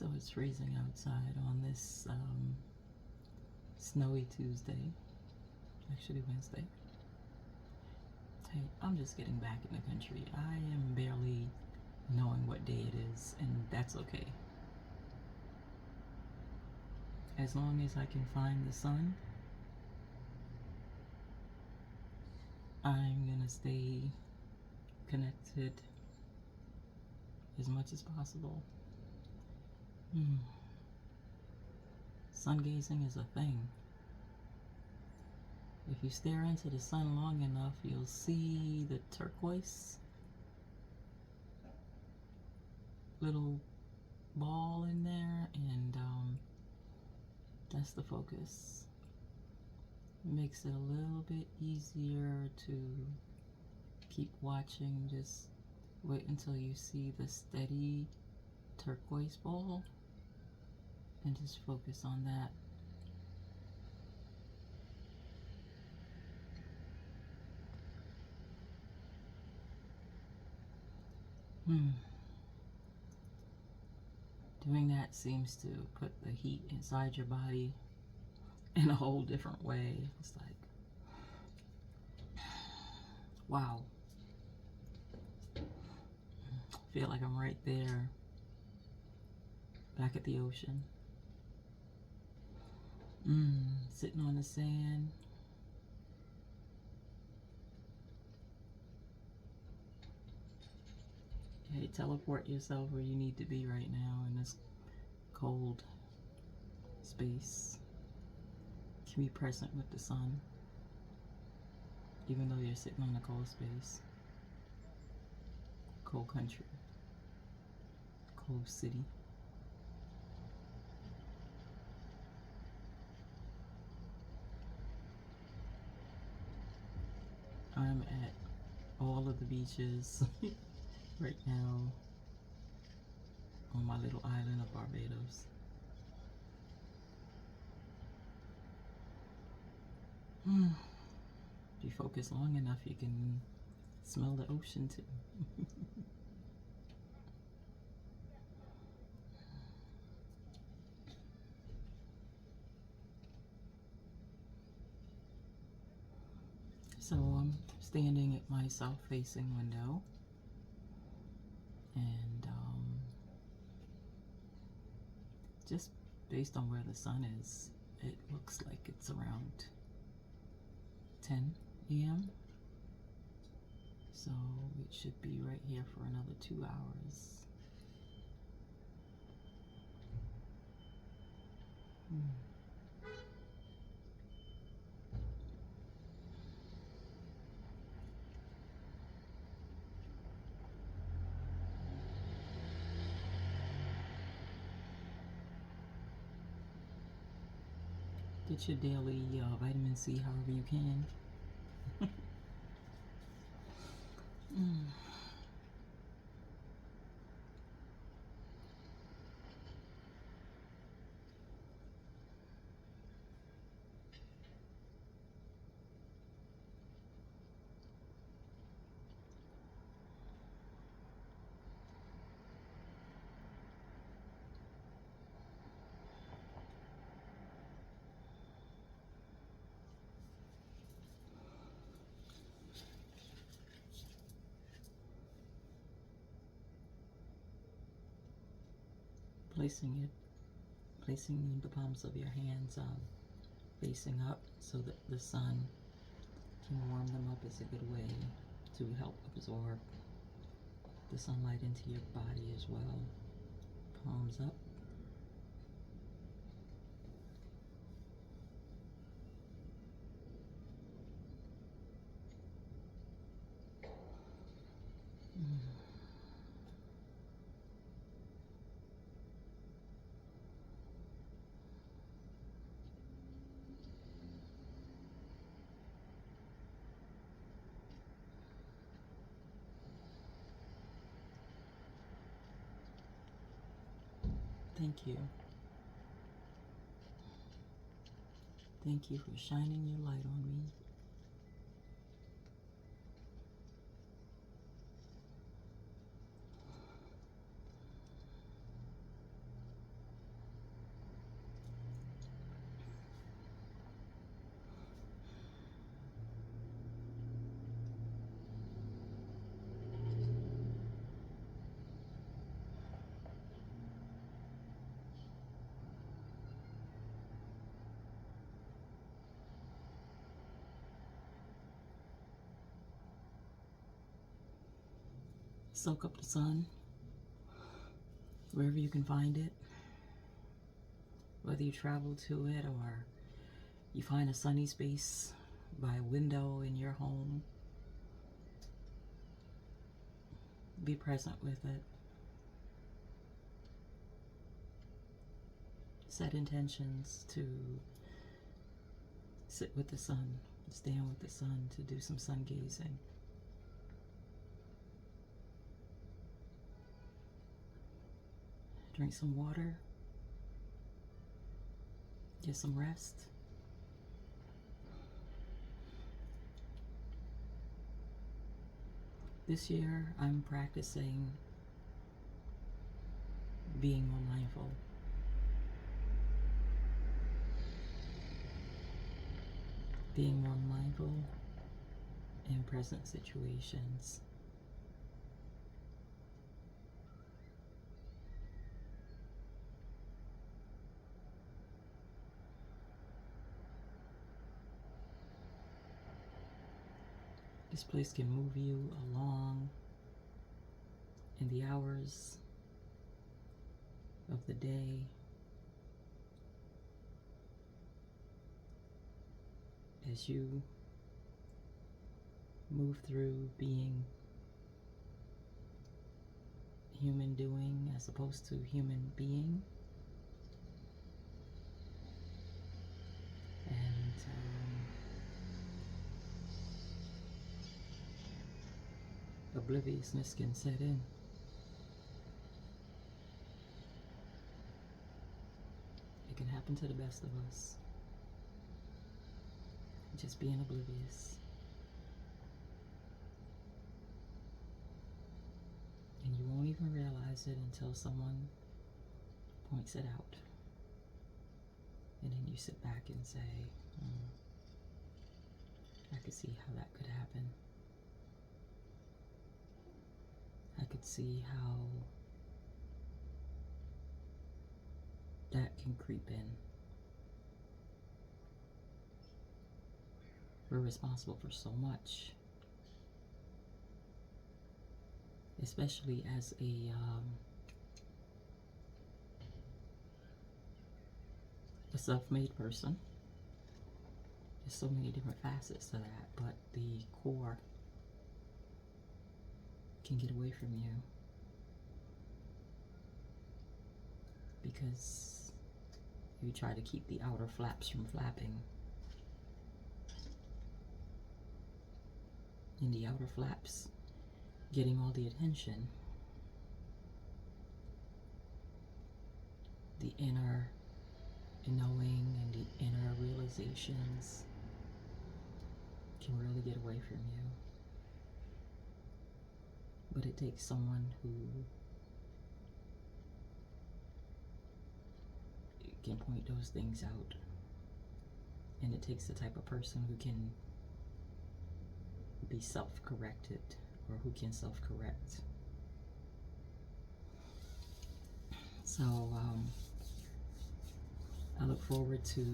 So it's freezing outside on this snowy Tuesday, actually Wednesday. Hey, I'm just getting back in the country. I am barely knowing what day it is, and that's okay. As long as I can find the sun, I'm gonna stay connected as much as possible. Sun gazing is a thing. If you stare into the sun long enough, you'll see the turquoise little ball in there, and that's the focus. It makes it a little bit easier to keep watching. Just wait until you see the steady turquoise ball and just focus on that. Doing that seems to put the heat inside your body in a whole different way. It's like, wow. I feel like I'm right there, back at the ocean. Sitting on the sand. Hey, teleport yourself where you need to be right now in this cold space. You can be present with the sun, even though you're sitting on a cold space, cold country, cold city. I'm at all of the beaches right now on my little island of Barbados. If you focus long enough, you can smell the ocean too. So I'm standing at my south-facing window, and just based on where the sun is, it looks like it's around 10 a.m. So it should be right here for another 2 hours. Get your daily vitamin C however you can. Placing the palms of your hands facing up so that the sun can warm them up is a good way to help absorb the sunlight into your body as well. Palms up. Thank you. Thank you for shining your light on me. Soak up the sun wherever you can find it, whether you travel to it or you find a sunny space by a window in your home. Be present with it. Set intentions to sit with the sun, stand with the sun, to do some sun gazing. Drink some water. Get some rest. This year, I'm practicing being more mindful. Being more mindful in present situations. This place can move you along in the hours of the day, as you move through being human doing as opposed to human being. And obliviousness can set in. It can happen to the best of us. Just being oblivious. And you won't even realize it until someone points it out. And then you sit back and say, I could see how that could happen. I could see how that can creep in. We're responsible for so much, especially as a self-made person. There's so many different facets to that, but the core can get away from you because you try to keep the outer flaps from flapping. And the outer flaps getting all the attention, the inner knowing and the inner realizations can really get away from you. But it takes someone who can point those things out. And it takes the type of person who can be self-corrected, or who can self-correct. So I look forward to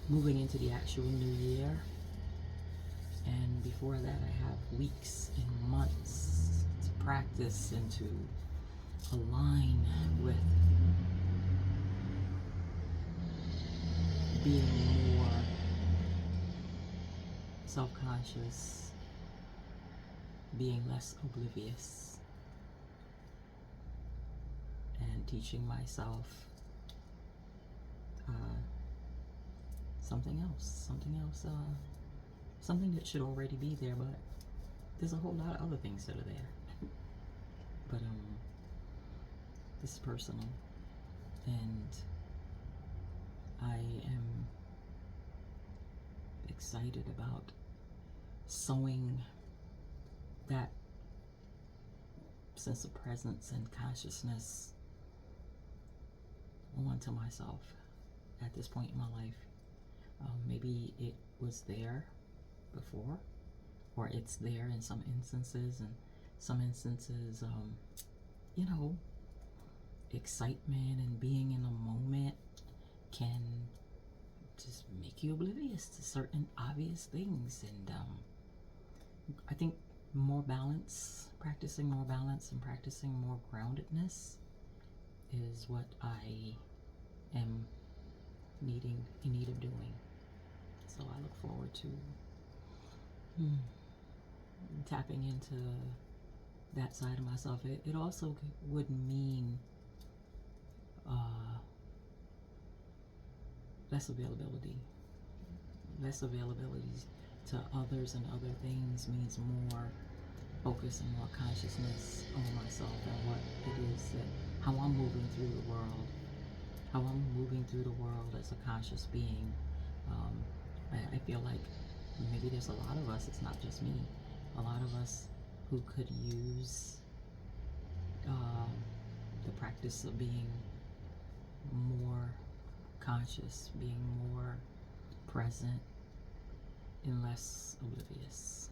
moving into the actual new year. And before that, I have weeks and months to practice and to align with being more self-conscious, being less oblivious, and teaching myself something that should already be there, but there's a whole lot of other things that are there. But this is personal, and I am excited about sowing that sense of presence and consciousness onto myself at this point in my life. Maybe it was there before, or it's there in some instances, and some instances, excitement and being in a moment can just make you oblivious to certain obvious things. And I think more balance, practicing more balance and practicing more groundedness is what I am in need of doing. So I look forward to tapping into that side of myself. It also would mean less availability. Less availability to others and other things means more focus and more consciousness on myself and what it is that how I'm moving through the world, how I'm moving through the world as a conscious being. I feel like maybe there's a lot of us, it's not just me, a lot of us who could use the practice of being more conscious, being more present, and less oblivious.